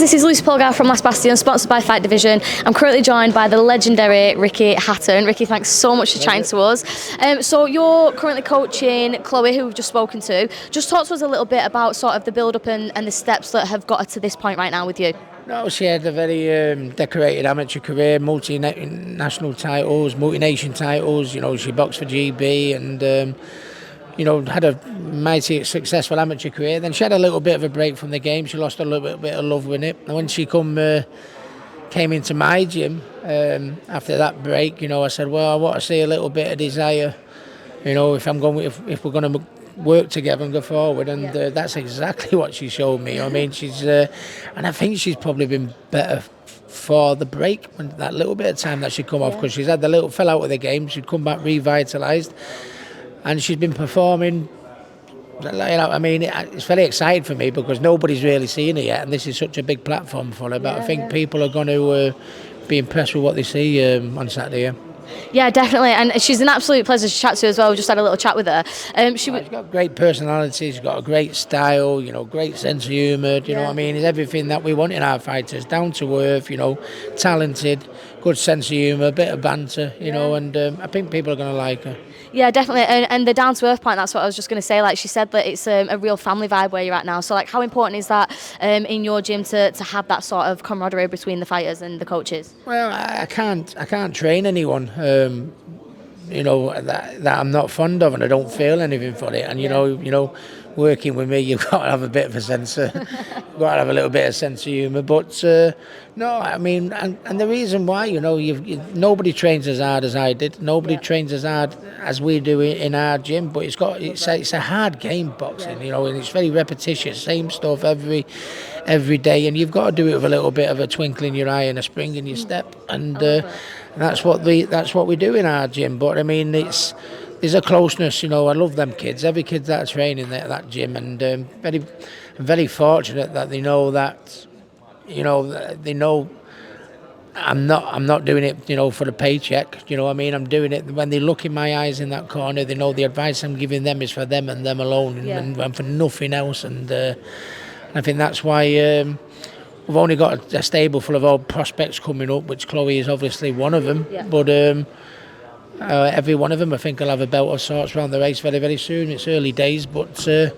this is Lucy Polgar from Last Bastion, sponsored by Fight Division. I'm currently joined by the legendary Ricky Hatton. Ricky, thanks so much for chatting to us. So you're currently coaching Chloe, who we've just spoken to. Just talk to us a little bit about sort of the build-up and the steps that have got her to this point right now with you. No, she had a very decorated amateur career, multi-national titles, multi-nation titles. You know, she boxed for GB and had a mighty successful amateur career. Then she had a little bit of a break from the game. She lost a little bit of love with it. And when she came into my gym after that break, I said, well, I want to see a little bit of desire. If we're going to work together and go forward, and that's exactly what she showed me. I mean, she's and I think she's probably been better for the break, when that little bit of time that she'd come off, because she's had fell out of the game. She'd come back revitalised, and she's been performing. I mean, it's very exciting for me because nobody's really seen her yet, and this is such a big platform for her. But I think people are going to be impressed with what they see on Saturday. Yeah, definitely, and she's an absolute pleasure to chat to as well. We just had a little chat with her. She's got a great personality, she's got a great style, great sense of humour, you know what I mean? It's everything that we want in our fighters, down to earth, talented, good sense of humour, a bit of banter, and I think people are going to like her. Yeah, definitely, and the down to earth point, that's what I was just going to say. Like she said that it's a real family vibe where you're at now. So like, how important is that in your gym to have that sort of camaraderie between the fighters and the coaches? Well, I can't train anyone that I'm not fond of, and I don't feel anything for it. And working with me, you've got to have a bit of a sense of, you've got to have a little bit of sense of humour. But no, I mean, and the reason why, nobody trains as hard as I did. Nobody trains as hard as we do in our gym. But it's a hard game, boxing, and it's very repetitious, same stuff every day, and you've got to do it with a little bit of a twinkle in your eye and a spring in your step, and that's what we do in our gym. But I mean, there's a closeness, I love them kids. Every kid that I train in that gym, and very fortunate that they know that, they know I'm not doing it, for the paycheck. I mean, I'm doing it when they look in my eyes in that corner. They know the advice I'm giving them is for them and them alone, and for nothing else. And I think that's why we've only got a stable full of old prospects coming up, which Chloe is obviously one of them. Yeah. But every one of them, I think, will have a belt of sorts around the race very, very soon. It's early days, but I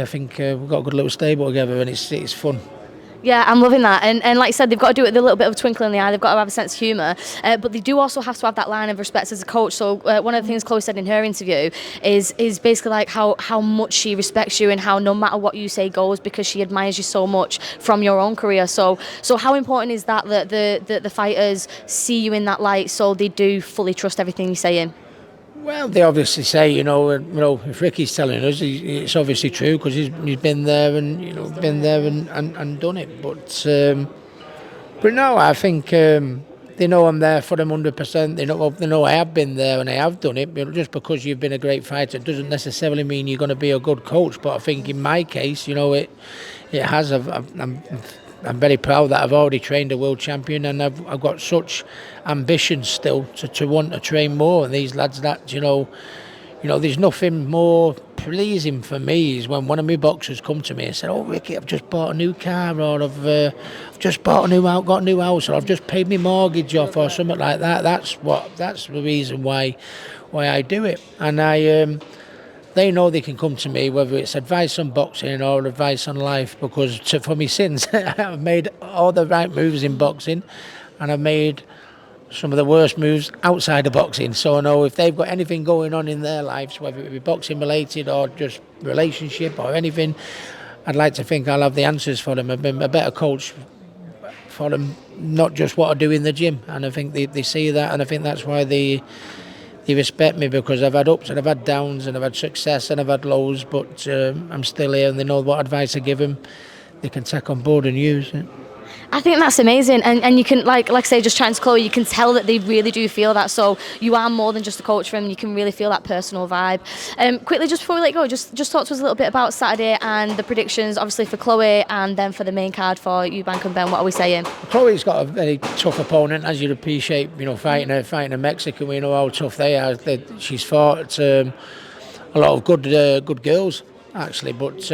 think we've got a good little stable together, and it's fun. Yeah, I'm loving that. And like I said, they've got to do it with a little bit of a twinkle in the eye. They've got to have a sense of humour. But they do also have to have that line of respect as a coach. So one of the things Chloe said in her interview is basically like how much she respects you and how no matter what you say goes, because she admires you so much from your own career. So how important is that the fighters see you in that light, so they do fully trust everything you're saying? Well, they obviously say, if Ricky's telling us, it's obviously true because he's been there and and done it. But no, I think they know I'm there for them 100%. They know I have been there and I have done it. Just because you've been a great fighter doesn't necessarily mean you're going to be a good coach. But I think in my case, it has. I'm very proud that I've already trained a world champion, and I've got such ambitions still to want to train more. And these lads that, there's nothing more pleasing for me is when one of my boxers come to me and say, "Oh, Ricky, I've just bought a new car, or I've just got a new house, or I've just paid my mortgage off," or something like that. That's the reason why I do it. And they know they can come to me, whether it's advice on boxing or advice on life, because for me sins, I've made all the right moves in boxing, and I've made some of the worst moves outside of boxing. So I know if they've got anything going on in their lives, whether it be boxing related or just relationship or anything, I'd like to think I'll have the answers for them. I've been a better coach for them, not just what I do in the gym. And I think they see that, and I think that's why they respect me, because I've had ups and I've had downs and I've had success and I've had lows, but I'm still here, and they know what advice I give them they can take on board and use it. I think that's amazing, and you can, like I say, just chatting to Chloe, you can tell that they really do feel that. So you are more than just a coach for them. You can really feel that personal vibe. Quickly, just before we let go, just talk to us a little bit about Saturday and the predictions, obviously for Chloe, and then for the main card for Eubank and Benn. What are we saying? Chloe's got a very tough opponent, as you'd appreciate. Fighting a Mexican, we know how tough they are. She's fought a lot of good girls actually, but.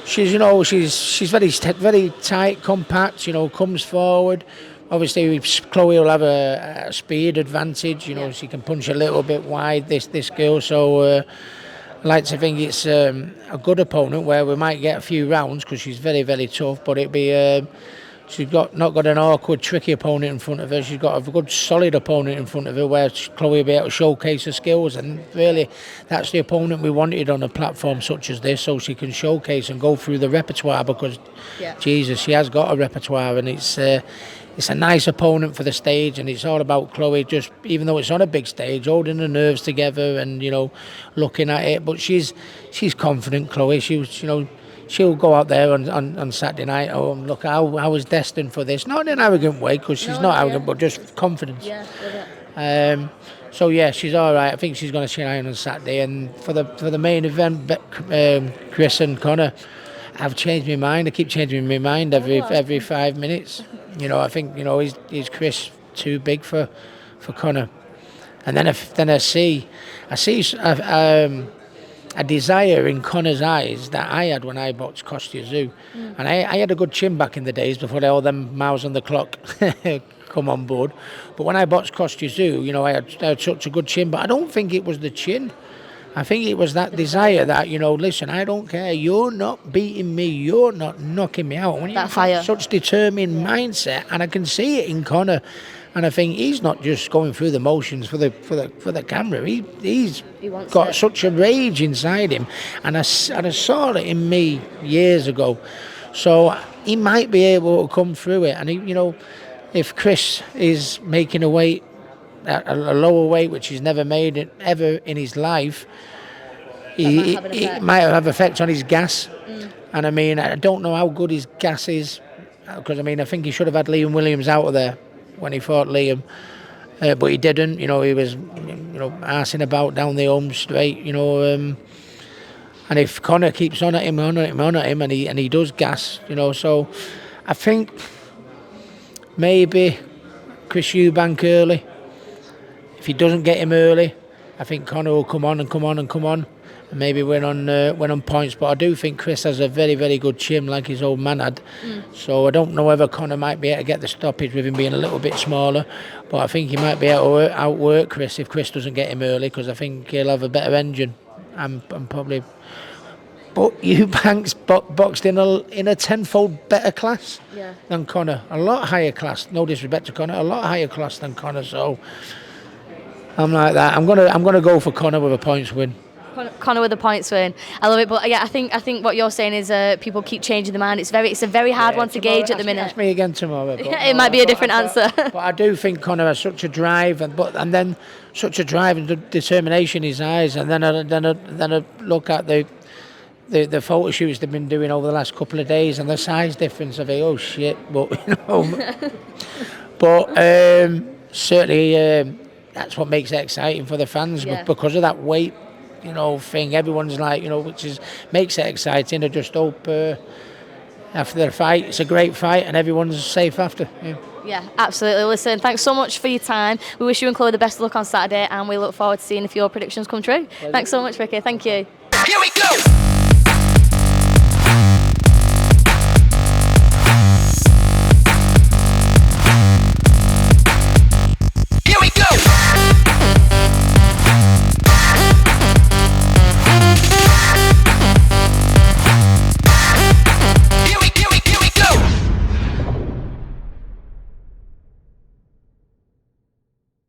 she's, you know, she's very tight, compact. You know, comes forward. Obviously, Chloe will have a speed advantage. You know, she can punch a little bit wide. This girl, so I like to think it's a good opponent where we might get a few rounds because she's very tough. But it'd be she's not got an awkward, tricky opponent in front of her. She's got a good, solid opponent in front of her where Chloe will be able to showcase her skills. And really, that's the opponent we wanted on a platform such as this, so she can showcase and go through the repertoire because, Jesus, she has got a repertoire, and it's a nice opponent for the stage, and it's all about Chloe, just even though it's on a big stage, holding her nerves together and, you know, looking at it. But she's confident, Chloe. She'll go out there on Saturday night. Oh, look, I was destined for this. Not in an arrogant way, because she's not arrogant, but just confidence. Yeah, love it. So yeah, she's all right. I think she's going to shine on Saturday. And for the main event, Chris and Conor, I've changed my mind. I keep changing my mind every 5 minutes. You know, I think, you know, is Chris too big for Conor? And then I see a desire in Conor's eyes that I had when I boxed Kostya Tszyu. And I had a good chin back in the days before all them miles on the clock come on board. But when I boxed Kostya Tszyu, you know, I had such a good chin, but I don't think it was the chin. I think it was that desire that, you know, listen, I don't care, you're not beating me, you're not knocking me out. When you have such determined mindset, and I can see it in Conor, and I think he's not just going through the motions for the camera. He's got such a rage inside him, and I saw it in me years ago. So he might be able to come through it, and he, you know, if Chris is making a weight, a lower weight, which he's never made it ever in his life, he might have effect on his gas. And I mean, I don't know how good his gas is, because I mean, I think he should have had Liam Williams out of there when he fought Liam, but he didn't. You know, he was, you know, arsing about down the home straight. You know, and if Conor keeps on at him, and he does gas, you know, so I think maybe Chris Eubank early. If he doesn't get him early, I think Conor will come on, and maybe win on points. But I do think Chris has a very good chin, like his old man had. So I don't know whether Conor might be able to get the stoppage with him being a little bit smaller. But I think he might be able to outwork Chris if Chris doesn't get him early, because I think he'll have a better engine. And probably. But Eubank's boxed in a tenfold better class than Conor. A lot higher class. No disrespect to Conor, a lot higher class than Conor. So I'm like that. I'm gonna go for Conor with a points win. Conor with a points win. I love it, but yeah, I think what you're saying is people keep changing the mind. It's a very hard one to gauge at the minute. Ask me again tomorrow. It might be a different answer. But I do think Conor has such a drive, and then such a drive and determination in his eyes, and then I look at the photo shoots they've been doing over the last couple of days, and the size difference. I think, oh shit, but you know, but certainly. That's what makes it exciting for the fans, because of that weight, you know, thing. Everyone's like, you know, makes it exciting. I just hope after the fight, it's a great fight and everyone's safe after. Yeah, absolutely. Listen, thanks so much for your time. We wish you and Chloe the best of luck on Saturday, and we look forward to seeing if your predictions come true. Thanks so much, Ricky. Thank you. Here we go.